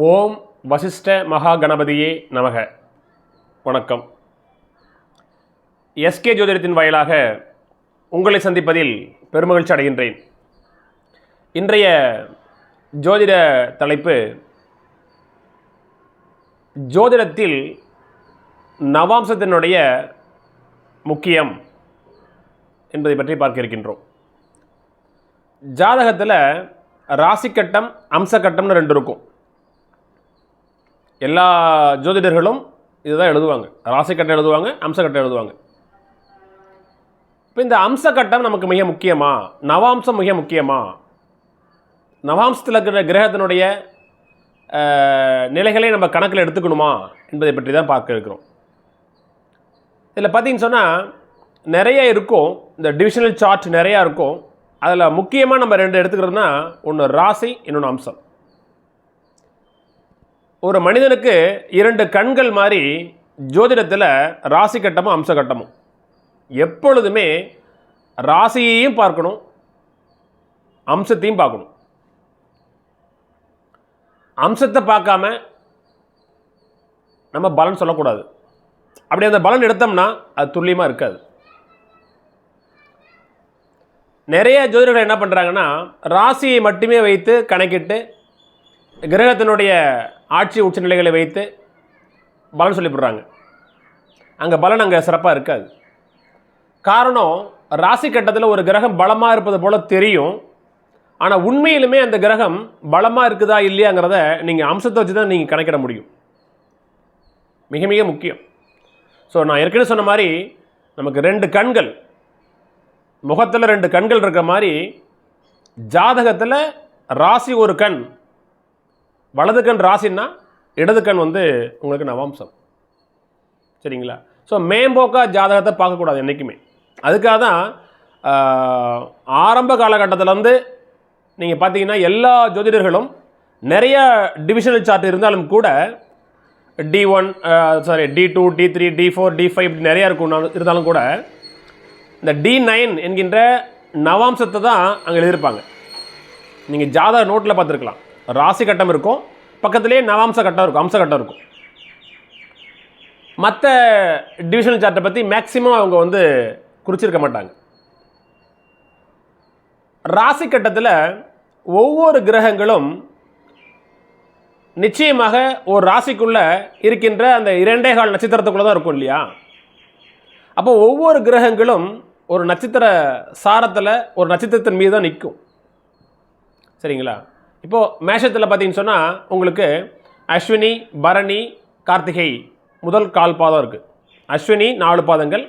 ஓம் வசிஷ்ட மகா கணபதியே நமக. வணக்கம். எஸ்கே ஜோதிடத்தின் வாயிலாக உங்களை சந்திப்பதில் பெருமகிழ்ச்சி அடைகின்றேன். இன்றைய ஜோதிட தலைப்பு, ஜோதிடத்தில் நவாம்சத்தினுடைய முக்கியம் என்பதை பற்றி பார்க்க இருக்கின்றோம். ஜாதகத்தில் ராசிக்கட்டம் அம்சக்கட்டம்னு ரெண்டு இருக்கும். எல்லா ஜோதிடர்களும் இதுதான் எழுதுவாங்க. ராசிக்கட்டம் எழுதுவாங்க, அம்சக்கட்டம் எழுதுவாங்க. இப்போ இந்த அம்சக்கட்டம் நமக்கு மிக முக்கியமா, நவாம்சம் மிக முக்கியமா, நவாம்சத்தில் இருக்கிற கிரகத்தினுடைய நிலைகளை நம்ம கணக்கில் எடுத்துக்கணுமா என்பதை பற்றி தான் பார்க்க இருக்கிறோம். இதில் பார்த்தீங்கன்னு சொன்னால் நிறைய இருக்கும். இந்த டிவிஷனல் சார்ட் நிறையா இருக்கும். அதில் முக்கியமாக நம்ம ரெண்டு எடுத்துக்கிறதுனா, ஒன்று ராசி, இன்னொன்று அம்சம். ஒரு மனிதனுக்கு இரண்டு கண்கள் மாதிரி ஜோதிடத்தில் ராசி கட்டமும் அம்ச கட்டமும். எப்பொழுதுமே ராசியையும் பார்க்கணும், அம்சத்தையும் பார்க்கணும். அம்சத்தை பார்க்காம நம்ம பலன் சொல்லக்கூடாது. அப்படி அந்த பலன் எடுத்தோம்னா அது துல்லியமாக இருக்காது. நிறைய ஜோதிடர்கள் என்ன பண்ணுறாங்கன்னா, ராசியை மட்டுமே வைத்து கணக்கிட்டு கிரகத்தினுடைய ஆட்சி உச்சநிலைகளை வைத்து பலன் சொல்லிவிடுறாங்க. அங்கே பலன் அங்கே சிறப்பாக இருக்காது. காரணம், ராசி கட்டத்தில் ஒரு கிரகம் பலமாக இருப்பது போல் தெரியும். ஆனால் உண்மையிலுமே அந்த கிரகம் பலமாக இருக்குதா இல்லையாங்கிறத நீங்கள் அம்சத்தை வச்சு தான் நீங்கள் கணக்கிட முடியும். மிக மிக முக்கியம். ஸோ நான் ஏற்கனவே சொன்ன மாதிரி, நமக்கு ரெண்டு கண்கள், முகத்தில் ரெண்டு கண்கள் இருக்கிற மாதிரி ஜாதகத்தில் ராசி ஒரு கண், வலது கண் ராசின்னா இடது கண் உங்களுக்கு நவாம்சம். சரிங்களா? ஸோ மேம்போக்காக ஜாதகத்தை பார்க்கக்கூடாது என்றைக்குமே. அதுக்காக தான் ஆரம்ப காலகட்டத்திலேருந்து நீங்கள் பார்த்தீங்கன்னா எல்லா ஜோதிடர்களும் நிறைய டிவிஷனல் சார்ட் இருந்தாலும் கூட D1 D2 D3 D4 D5 இப்படி நிறையா இருக்கும். இருந்தாலும் கூட இந்த D9 என்கின்ற நவாம்சத்தை தான் அங்கே எழுதியிருப்பாங்க. நீங்கள் ஜாதக நோட்டில் பார்த்துருக்கலாம். ராசி கட்டம் இருக்கும், பக்கத்துலேயே நவாம்ச கட்டம் இருக்கும், அம்ச கட்டம் இருக்கும். மற்ற டிவிஷனல் சார்ட்டை பற்றி மேக்சிமம் அவங்க குறிச்சிருக்க மாட்டாங்க. ராசி கட்டத்தில் ஒவ்வொரு கிரகங்களும் நிச்சயமாக ஒரு ராசிக்குள்ளே இருக்கின்ற அந்த 2.25 நட்சத்திரத்துக்குள்ளே தான் இருக்கும் இல்லையா? அப்போ ஒவ்வொரு கிரகங்களும் ஒரு நட்சத்திர சாரத்தில், ஒரு நட்சத்திரத்தின் மீது தான் நிற்கும். சரிங்களா? இப்போது மேஷத்தில் பார்த்தீங்கன்னு சொன்னால் உங்களுக்கு அஸ்வினி, பரணி, கார்த்திகை முதல் 4 பாதம் இருக்குது. அஸ்வினி 4 பாதங்கள்,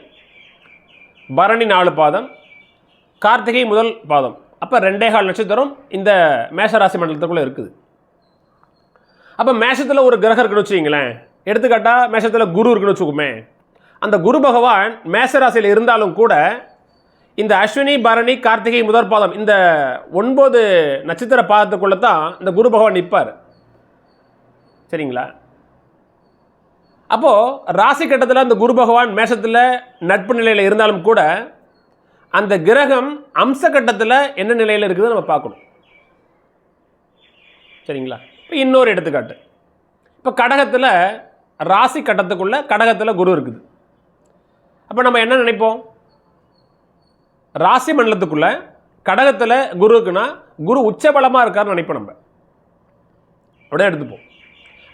பரணி 4 பாதம், கார்த்திகை முதல் பாதம். அப்போ 2.25 நட்சத்திரம் இந்த மேஷராசி மண்டலத்துக்குள்ளே இருக்குது. அப்போ மேஷத்தில் ஒரு கிரகம் இருக்குன்னு வச்சுக்கிங்களேன். எடுத்துக்காட்டால் மேஷத்தில் குரு இருக்குன்னு வச்சுக்கோமே. அந்த குரு பகவான் மேஷராசியில் இருந்தாலும் கூட இந்த அஸ்வினி, பரணி, கார்த்திகை முதல் பாதம், இந்த 9 நட்சத்திர பாதத்துக்குள்ளே தான் இந்த குரு பகவான் நிற்பார். சரிங்களா? அப்போது ராசி கட்டத்தில் அந்த குரு பகவான் மேஷத்தில் நட்பு நிலையில் இருந்தாலும் கூட அந்த கிரகம் அம்ச கட்டத்தில் என்ன நிலையில் இருக்குது நம்ம பார்க்கணும். சரிங்களா? இப்போ இன்னொரு எடுத்துக்காட்டு. இப்போ கடகத்தில் ராசி கட்டத்துக்குள்ளே கடகத்தில் குரு இருக்குது. அப்போ நம்ம என்ன நினைப்போம்? ராசி மண்டலத்துக்குள்ளே கடகத்தில் குரு இருக்குன்னா குரு உச்சபலமாக இருக்காருன்னு நினைப்போம். நம்ம அப்படியே எடுத்துப்போம்.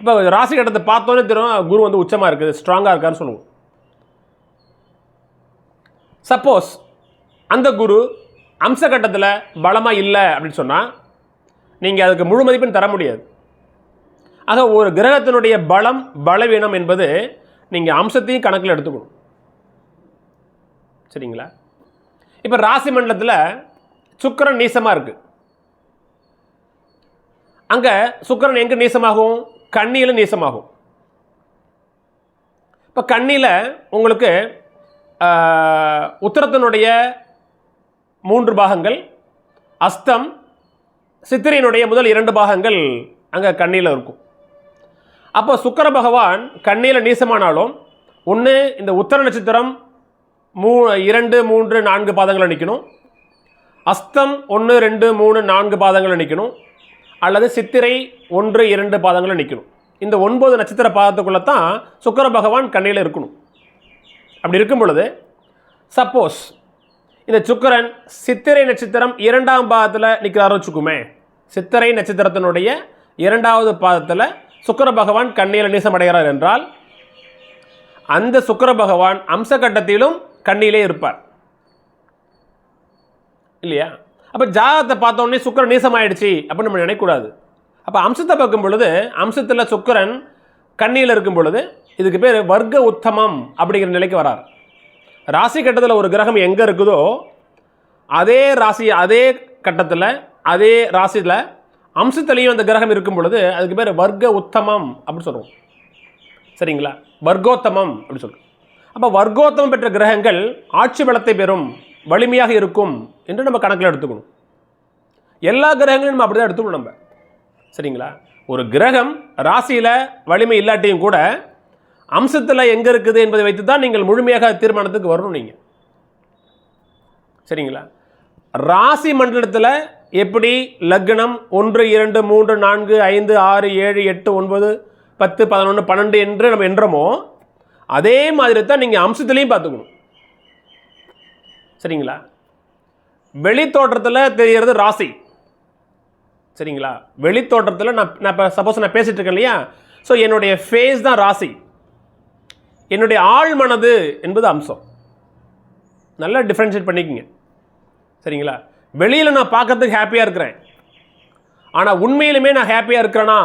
இப்போ ராசி கட்டத்தை பார்த்தோன்னே தெரியும் குரு உச்சமாக இருக்குது, ஸ்ட்ராங்காக இருக்காருன்னு சொல்லுவோம். சப்போஸ் அந்த குரு அம்ச கட்டத்தில் பலமாக இல்லை அப்படின்னு சொன்னால் நீங்கள் அதுக்கு முழு மதிப்பெண் தர முடியாது. ஆக ஒரு கிரகத்தினுடைய பலம், பலவீனம் என்பது நீங்கள் அம்சத்தையும் கணக்கில் எடுத்துக்கணும். சரிங்களா? இப்போ ராசி மண்டலத்தில் சுக்கிரன் நீசமாக இருக்குது. அங்கே சுக்கிரன் எங்கே நீசமாகும்? கன்னியில் நீசமாகும். இப்போ கன்னியில் உங்களுக்கு உத்திரத்தினுடைய 3 பாகங்கள், அஸ்தம், சித்திரையினுடைய முதல் 2 பாகங்கள் அங்கே கன்னியில் இருக்கும். அப்போ சுக்கிர பகவான் கன்னியில் நீசமானாலும் ஒன்று இந்த உத்திர நட்சத்திரம் 2, 3, 4 பாதங்களை நிற்கணும். அஸ்தம் 1, 2, 3, 4 பாதங்களை நிற்கணும். அல்லது சித்திரை 1, 2 பாதங்களில் நிற்கணும். இந்த 9 நட்சத்திர பாதத்துக்குள்ளே தான் சுக்கிர பகவான் கன்னியில் இருக்கணும். அப்படி இருக்கும் பொழுது சப்போஸ் இந்த சுக்கிரன் சித்திரை நட்சத்திரம் 2ஆம் பாதத்தில் நிற்கிறாரு வச்சுக்குமே, சித்திரை நட்சத்திரத்தினுடைய 2வது பாதத்தில் சுக்கிர பகவான் கன்னியில் நீசம் அடைகிறார் என்றால் அந்த சுக்கிர பகவான் அம்ச கட்டத்திலும் கன்னியிலே இருப்பார் இல்லையா? அப்போ ஜாதகத்தை பார்த்த உடனே சுக்கிரன் நீசம் ஆயிடுச்சு அப்படின்னு நம்ம நினைக்கக்கூடாது. அப்போ அம்சத்தை பார்க்கும் பொழுது அம்சத்தில் சுக்கிரன் கன்னியில் இருக்கும் பொழுது இதுக்கு பேர் வர்க்க உத்தமம் அப்படிங்கிற நிலைக்கு வரார். ராசி கட்டத்தில் ஒரு கிரகம் எங்கே இருக்குதோ அதே ராசி அதே கட்டத்தில் அதே ராசியில் அம்சத்துலேயும் அந்த கிரகம் இருக்கும் பொழுது அதுக்கு பேர் வர்க்க உத்தமம் அப்படின்னு சொல்லுவோம். சரிங்களா? வர்க்கோத்தமம் அப்படின்னு சொல்கிறோம். அப்போ வர்க்கோத்தமம் பெற்ற கிரகங்கள் ஆட்சி பலத்தை பெறும், வலிமையாக இருக்கும் என்று நம்ம கணக்கில் எடுத்துக்கணும். எல்லா கிரகங்களையும் நம்ம அப்படி தான் எடுத்துக்கணும் நம்ம. சரிங்களா? ஒரு கிரகம் ராசியில் வலிமை இல்லாட்டியும் கூட அம்சத்தில் எங்கே இருக்குது என்பதை வைத்து தான் நீங்கள் முழுமையாக தீர்மானத்துக்கு வரணும் நீங்கள். சரிங்களா? ராசி மண்டலத்தில் எப்படி லக்னம் 1, 2, 3, 4, 5, 6, 7, 8, 9, 10, 11, 12 என்று நம்ம என்றமோ அதே மாதிரி தான் நீங்கள் அம்சத்துலேயும் பார்த்துக்கணும். சரிங்களா? வெளி தோற்றத்தில் தெரிகிறது ராசி. சரிங்களா? வெளி தோற்றத்தில் நான் இப்போ சப்போஸ் நான் பேசிகிட்டு இருக்கேன் இல்லையா, ஸோ என்னுடைய ஃபேஸ் தான் ராசி, என்னுடைய ஆழ் மனது என்பது அம்சம். நல்லா டிஃப்ரென்ஷியேட் பண்ணிக்கோங்க. சரிங்களா? வெளியில் நான் பார்க்கறதுக்கு ஹாப்பியாக இருக்கிறேன், ஆனால் உண்மையிலுமே நான் ஹாப்பியாக இருக்கிறேனா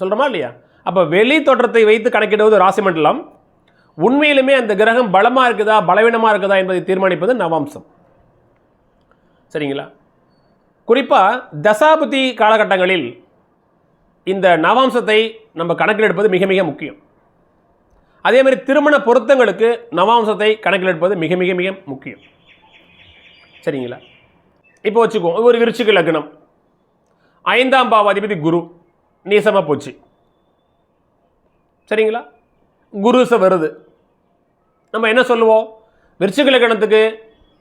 சொல்கிறோமா இல்லையா? அப்போ வெளி தோற்றத்தை வைத்து கணக்கிடுவது ராசி மண்டலம், உண்மையிலுமே அந்த கிரகம் பலமாக இருக்குதா பலவீனமாக இருக்குதா என்பதை தீர்மானிப்பது நவாம்சம். சரிங்களா? குறிப்பாக தசாபுத்தி காலகட்டங்களில் இந்த நவாம்சத்தை நம்ம கணக்கில் எடுப்பது மிக மிக முக்கியம். அதே மாதிரி திருமண பொருத்தங்களுக்கு நவாம்சத்தை கணக்கில் எடுப்பது மிக மிக மிக முக்கியம். சரிங்களா? இப்போ வச்சுக்கோ, ஒரு விருச்சிக லக்னம், 5ஆம் பாவாதிபதி குரு நீசமாக போச்சு. சரிங்களா? குருச வருது. நம்ம என்ன சொல்லுவோம்? விருச்சிக லக்னத்துக்கு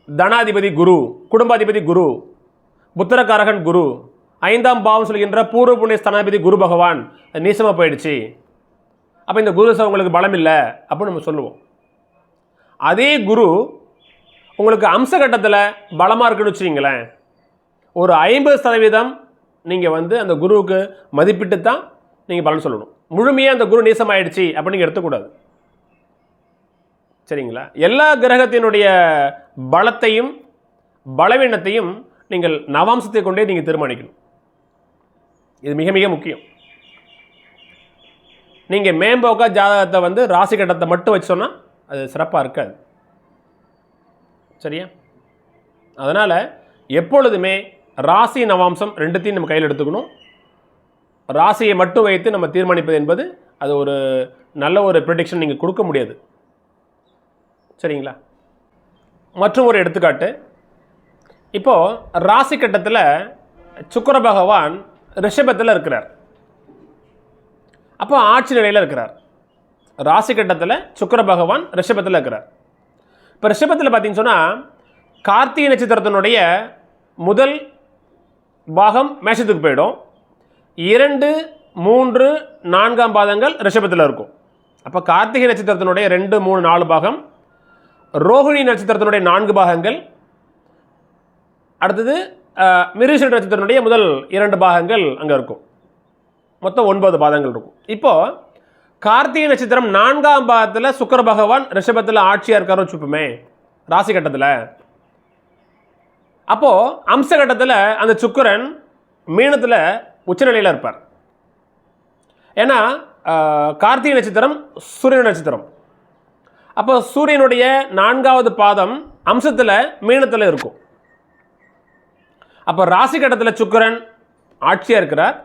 தனாதிபதி குரு, குடும்பாதிபதி குரு, புத்திரகாரகன் குரு, 5ஆம் பாவம் சொல்கின்ற பூர்வ புண்ணிய ஸ்தானாதிபதி குரு பகவான் நீசமாக போயிடுச்சு, அப்போ இந்த குரு உங்களுக்கு பலம் இல்லை அப்படின்னு நம்ம சொல்லுவோம். அதே குரு உங்களுக்கு அம்சகட்டத்தில் பலமாக இருக்குன்னு வச்சுக்கிங்களேன், ஒரு 50% நீங்கள் அந்த குருவுக்கு மதிப்பிட்டு தான் நீங்கள் பலன் சொல்லணும். முழுமையாக அந்த குரு நீசமாயிடுச்சு அப்படின்னு நீங்கள் எடுத்துக்கூடாது. சரிங்களா? எல்லா கிரகத்தினுடைய பலத்தையும் பலவீனத்தையும் நீங்கள் நவாம்சத்தை கொண்டே நீங்கள் தீர்மானிக்கணும். இது மிக மிக முக்கியம். நீங்கள் மேம்போக்கா ஜாதகத்தை ராசி கட்டத்தை மட்டும் வச்சு சொன்னால் அது சிறப்பாக இருக்காது. சரியா? அதனால் எப்பொழுதுமே ராசி நவாம்சம் ரெண்டுத்தையும் நம்ம கையில் எடுத்துக்கணும். ராசியை மட்டும் வைத்து நம்ம தீர்மானிப்பது என்பது அது ஒரு நல்ல ஒரு ப்ரெடிக்ஷன் நீங்கள் கொடுக்க முடியாது. சரிங்களா? மற்றும் ஒரு எடுத்துக்காட்டு, இப்போது ராசி கட்டத்தில் சுக்கிர பகவான் ரிஷபத்தில் இருக்கிறார். அப்போ ஆட்சி நிலையில் இருக்கிறார். ராசி கட்டத்தில் சுக்கிர பகவான் ரிஷபத்தில் இருக்கிறார். இப்போ ரிஷபத்தில் பார்த்தீங்கன்னு சொன்னால் கார்த்திகை நட்சத்திரத்தினுடைய முதல் பாகம் மேஷத்துக்கு போயிடும். 2, 3, 4ஆம் பாதங்கள் ரிஷபத்தில் இருக்கும். அப்போ கார்த்திகை நட்சத்திரத்தினுடைய 2, 3, 4 பாகம், ரோஹிணி நட்சத்திரத்தினுடைய 4 பாகங்கள், அடுத்தது மிருகசீரிஷ நட்சத்திரத்தினுடைய முதல் 2 பாகங்கள் அங்கே இருக்கும். மொத்தம் 9 பாதங்கள் இருக்கும். இப்போது கார்த்திகை நட்சத்திரம் 4ஆம் பாதத்தில் சுக்கிர பகவான் ரிஷபத்தில் ஆட்சியாக இருக்காரு வச்சுப்போமே ராசி கட்டத்தில். அப்போது அம்ச கட்டத்தில் அந்த சுக்கிரன் மீனத்தில் உச்சநிலையில் இருப்பார். ஏன்னா கார்த்திகை நட்சத்திரம் சூரியன் நட்சத்திரம். அப்போ சூரியனுடைய 4ஆவது பாதம் அம்சத்தில் மீனத்தில் இருக்கும். அப்போ ராசி கட்டத்தில் சுக்கிரன் ஆட்சியாக இருக்கிறார்,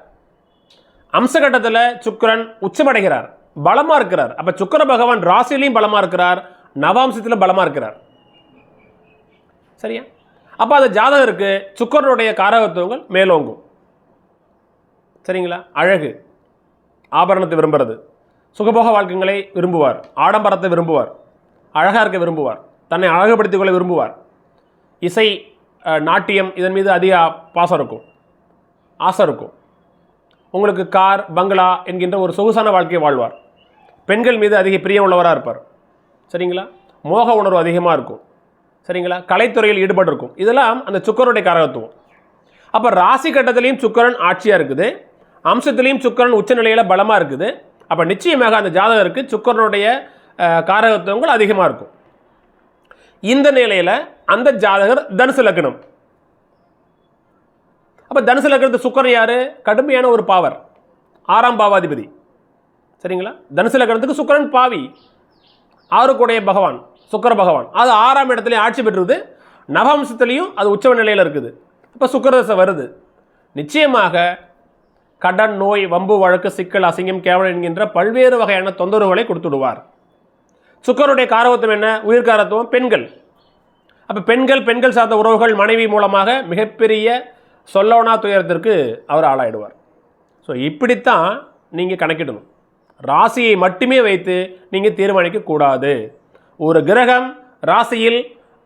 அம்ச கட்டத்தில் சுக்கிரன் உச்சமடைகிறார், பலமாக இருக்கிறார். அப்போ சுக்கிர பகவான் ராசிலையும் பலமாக இருக்கிறார், நவாம்சத்திலும் பலமாக இருக்கிறார். சரியா? அப்போ அந்த ஜாதகருக்கு சுக்கிரனுடைய காரகத்துவங்கள் மேலோங்கும். சரிங்களா? அழகு, ஆபரணத்தை விரும்புறது, சுகபோக வாழ்க்கைகளை விரும்புவார், ஆடம்பரத்தை விரும்புவார், அழகாக இருக்க விரும்புவார், தன்னை அழகுபடுத்திக் கொள்ள விரும்புவார், இசை நாட்டியம் இதன் மீது அதிக பாசம் இருக்கும். ஆசை இருக்கும். உங்களுக்கு கார், பங்களா என்கின்ற ஒரு சொகுசான வாழ்க்கையை வாழ்வார். பெண்கள் மீது அதிக பிரியம் உள்ளவராக இருப்பார். சரிங்களா? மோக உணர்வு அதிகமாக இருக்கும். சரிங்களா? கலைத்துறையில் ஈடுபாடு இருக்கும். இதெல்லாம் அந்த சுக்கரனுடைய காரகத்துவம். அப்போ ராசி கட்டத்திலையும் சுக்கரன் ஆட்சியாக இருக்குது, அம்சத்திலையும் சுக்கரன் உச்சநிலையில் பலமாக இருக்குது. அப்போ நிச்சயமாக அந்த ஜாதகருக்கு சுக்கரனுடைய காரகத்துவங்கள் அதிகமாக இருக்கும். இந்த நிலையில் அந்த ஜாதகர் தனுசு லக்னம். அப்போ தனுசு லக்னத்து சுக்கரன் யார்? கடுமையான ஒரு பாவர், 6ஆம் பாவாதிபதி. சரிங்களா? தனுசு லக்னத்துக்கு சுக்கரன் பாவி, 6 பகவான் சுக்கர பகவான். அது 6ஆம் இடத்துலையும் ஆட்சி பெற்றுது, நவம்சத்துலேயும் அது உச்சவ நிலையில் இருக்குது. இப்போ சுக்கரதசை வருது. நிச்சயமாக கடன், நோய், வம்பு, வழக்கு, சிக்கல், அசிங்கம், கேவலம் என்கின்ற பல்வேறு வகையான தொந்தரவுகளை கொடுத்துடுவார். சுக்கரனுடைய காரகத்துவம் என்ன? உயிர்காரத்துவம் பெண்கள். அப்போ பெண்கள் சார்ந்த உறவுகள், மனைவி மூலமாக மிகப்பெரிய சொல்லோனா துயரத்திற்கு அவர் ஆளாயிடுவார். ஸோ இப்படித்தான் நீங்கள் கணக்கிடணும். ராசியை மட்டுமே வைத்து நீங்கள் தீர்மானிக்கக்கூடாது. ஒரு கிரகம் ராசியில்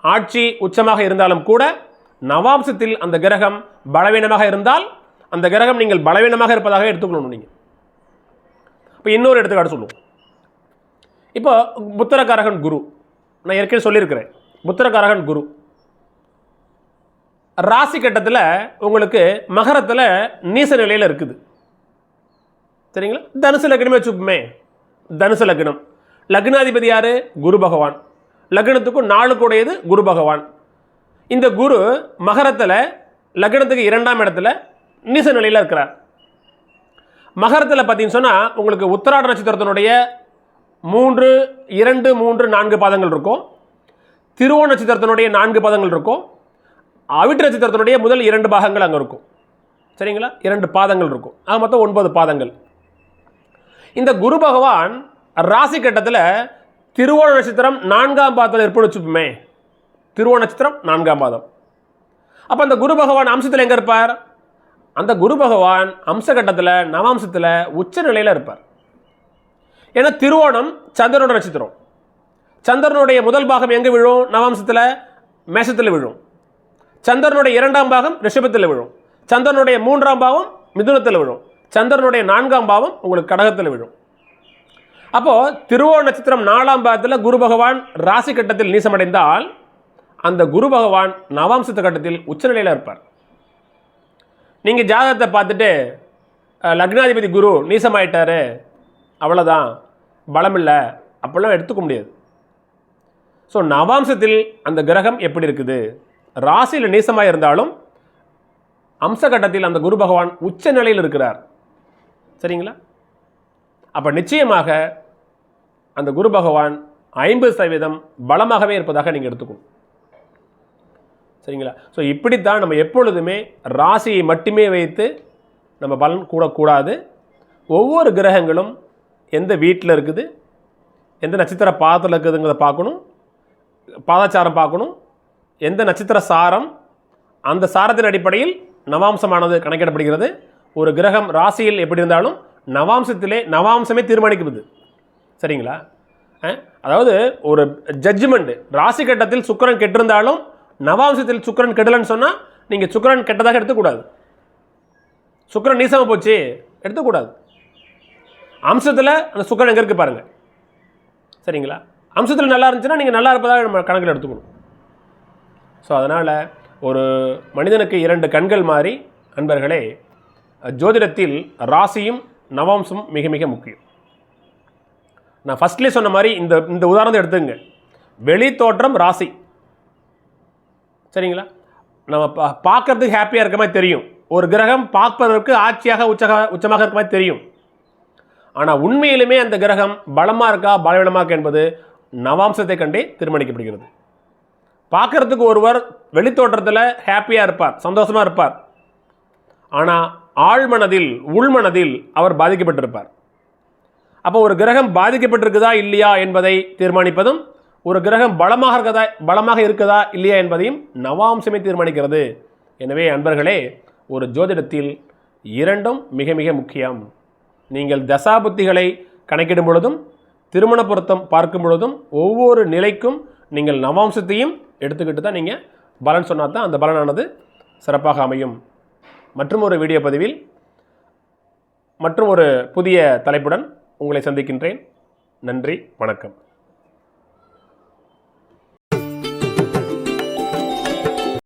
ஆட்சி உச்சமாக இருந்தாலும் கூட நவாம்சத்தில் அந்த கிரகம் பலவீனமாக இருந்தால் அந்த கிரகம் நீங்கள் பலவீனமாக இருப்பதாக எடுத்துக்கணும். நீங்கள் இப்போ இன்னொரு எடுத்துக்காட்டு சொல்லுவோம். இப்போ புத்திரகாரகன் குரு, நான் ஏற்கனவே சொல்லியிருக்கிறேன். புத்திரகாரகன் குரு ராசி கட்டத்தில் உங்களுக்கு மகரத்தில் நீச நிலையில் இருக்குது. சரிங்களா? தனுசு லக்னமே வச்சுப்போமே. தனுசு லக்னம், லக்னாதிபதி யார்? குரு பகவான். லக்னத்துக்கும் 4 குரு பகவான். இந்த குரு மகரத்தில் லக்னத்துக்கு 2ஆம் இடத்துல நீச நிலையில் இருக்கிறார். மகரத்தில் பார்த்தீங்கன்னு சொன்னால் உங்களுக்கு உத்திராட நட்சத்திரத்தினுடைய 3, 2, 3, 4 பாதங்கள் இருக்கும். திருவோண நட்சத்திரத்தினுடைய 4 பாதங்கள் இருக்கும். அவிட்ட நட்சத்திரத்தினுடைய முதல் 2 பாகங்கள் அங்கே இருக்கும். சரிங்களா? 2 பாதங்கள் இருக்கும். அது மொத்தம் 9 பாதங்கள். இந்த குரு பகவான் ராசி கட்டத்தில் திருவோண நட்சத்திரம் 4ஆம் பாதத்தில் இருப்புன்னு வச்சுப்போமே. திருவோண நட்சத்திரம் 4ஆம் பாதம். அப்போ அந்த குரு பகவான் அம்சத்தில் எங்கே இருப்பார்? அந்த குரு பகவான் அம்ச கட்டத்தில் நவாம்சத்தில் உச்ச நிலையில் இருப்பார். ஏன்னா திருவோணம் சந்திரனோட நட்சத்திரம். சந்திரனுடைய முதல் பாகம் எங்கே விழும்? நவாம்சத்தில் மேஷத்தில் விழும். சந்திரனுடைய 2ஆம் பாகம் ரிஷபத்தில் விழும். சந்திரனுடைய 3ஆம் பாவம் மிதுனத்தில் விழும். சந்திரனுடைய 4ஆம் பாவம் உங்களுக்கு கடகத்தில் விழும். அப்போது திருவோண நட்சத்திரம் 4ஆம் பாவத்தில் குரு பகவான் ராசி கட்டத்தில் நீசமடைந்தால் அந்த குரு பகவான் நவாம்சத்து கட்டத்தில் உச்சநிலையில் இருப்பார். நீங்கள் ஜாதகத்தை பார்த்துட்டு லக்னாதிபதி குரு நீசமாயிட்டாரு, அவ்வளோதான், பலம் இல்லை, அப்படிலாம் எடுத்துக்க முடியாது. ஸோ நவாம்சத்தில் அந்த கிரகம் எப்படி இருக்குது? ராசியில் நீசமாக இருந்தாலும் அம்ச கட்டத்தில் அந்த குரு பகவான் உச்ச நிலையில் இருக்கிறார். சரிங்களா? அப்போ நிச்சயமாக அந்த குரு பகவான் 50% பலமாகவே இருப்பதாக நீங்கள் எடுத்துக்கணும். சரிங்களா? ஸோ இப்படித்தான் நம்ம எப்பொழுதுமே ராசியை மட்டுமே வைத்து நம்ம பலன் கூடக்கூடாது. ஒவ்வொரு கிரகங்களும் எந்த வீட்டில் இருக்குது, எந்த நட்சத்திர பாதத்தில் இருக்குதுங்கிறத பார்க்கணும், பாதாச்சாரம் பார்க்கணும், எந்த நட்சத்திர சாரம், அந்த சாரத்தின் அடிப்படையில் நவாம்சமானது கணக்கிடப்படுகிறது. ஒரு கிரகம் ராசியில் எப்படி இருந்தாலும் நவாம்சமே தீர்மானிக்குது. சரிங்களா? அதாவது ஒரு ஜட்ஜ்மெண்ட், ராசி கட்டத்தில் சுக்கிரன் கெட்டிருந்தாலும் நவாம்சத்தில் சுக்கிரன் கெடலன்னு சொன்னால் நீங்கள் சுக்கிரன் கெட்டதாக எடுத்துக்கூடாது. சுக்கிரன் நீசமாக போச்சு எடுத்துக்கூடாது. அம்சத்தில் அந்த சுக்கிரன் எங்கே இருக்குது பாருங்கள். சரிங்களா? அம்சத்தில் நல்லா இருந்துச்சுன்னா நீங்கள் நல்லா இருப்பதாக நம்ம கணக்கில் எடுத்துக்கணும். ஸோ அதனால் ஒரு மனிதனுக்கு 2 கண்கள் மாதிரி அன்பர்களே, ஜோதிடத்தில் ராசியும் நவாம்சமும் மிக மிக முக்கியம். நான் ஃபஸ்ட்லேயே சொன்ன மாதிரி இந்த உதாரணத்தை எடுத்துங்க. வெளி தோற்றம் ராசி. சரிங்களா? நம்ம பார்க்கறதுக்கு ஹாப்பியாக இருக்க மாதிரி தெரியும். ஒரு கிரகம் பார்ப்பதற்கு ஆட்சியாக உச்சமாக இருக்க மாதிரி தெரியும். ஆனால் உண்மையிலுமே அந்த கிரகம் பலமாக இருக்கா பலவீனமாக இருக்கா என்பது நவாம்சத்தை கண்டே தீர்மானிக்கப்படுகிறது. பார்க்கறதுக்கு ஒருவர் வெளித்தோற்றத்தில் ஹாப்பியாக இருப்பார், சந்தோஷமாக இருப்பார். ஆனால் ஆழ்மனதில் உள்மனதில் அவர் பாதிக்கப்பட்டிருப்பார். அப்போ ஒரு கிரகம் பாதிக்கப்பட்டிருக்குதா இல்லையா என்பதை தீர்மானிப்பதும், ஒரு கிரகம் பலமாக இருக்குதா இல்லையா என்பதையும் நவாம்சமே தீர்மானிக்கிறது. எனவே அன்பர்களே, ஒரு ஜோதிடத்தில் 2ம் மிக மிக முக்கியம். நீங்கள் தசாபுத்திகளை கணக்கிடும் பொழுதும் திருமண பொருத்தம் பார்க்கும் பொழுதும் ஒவ்வொரு நிலைக்கும் நீங்கள் நவாம்சத்தையும் எடுத்துக்கிட்டு தான் நீங்கள் பலன் சொன்னால் தான் அந்த பலனானது சிறப்பாக அமையும். மற்றும் ஒரு வீடியோ பதிவில் மற்றும் ஒரு புதிய தலைப்புடன் உங்களை சந்திக்கின்றேன். நன்றி, வணக்கம்.